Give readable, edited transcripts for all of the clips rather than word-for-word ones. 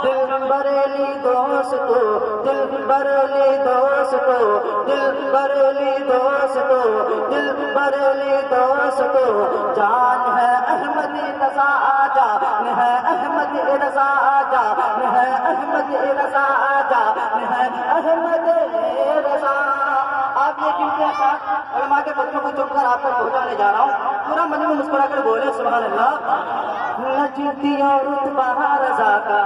دل بریلی دوستو، دل بریلی دوستو، دل بریلی دوستو، دل بریلی دوستو، جان ہے احمد رضا جان ہے احمد رضا جان ہے احمد رضا جان ہے احمد رضا۔ آپ یہ کیوں کے ساتھ علماء کے بچوں کو چپ کر آپ تک پہنچانے جا رہا ہوں، پورا مجمع مسکرا کر بولے سبحان اللہ۔ نجدی اور رتبہ رضا کا،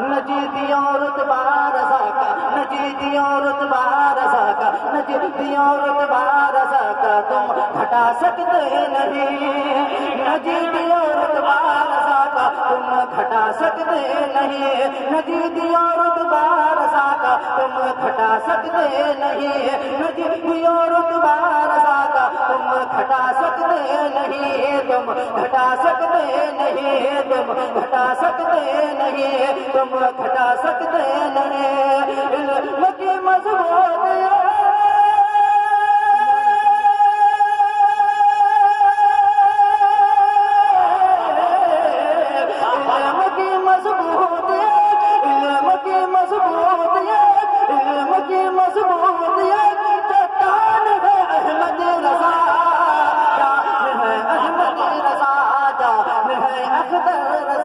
نجدی اور رتبہ رضا کا، نجدی اور رتبہ رضا کا، نجدی اور رتبہ رضا کا تم گھٹا سکتے نہیں، نجدی اور رتبہ رضا کا تم گھٹا سکتے نہیں، نجدی اور رتبہ رضا کا تم گھٹا سکتے نہیں، نجدی اور رتبہ رضا کا تم گھٹا سکتے نہیں، تم گھٹا سکتے نہیں، تم گھٹا سکتے نہیں، تم گھٹا سکتے نہیں، علم کی مضبوط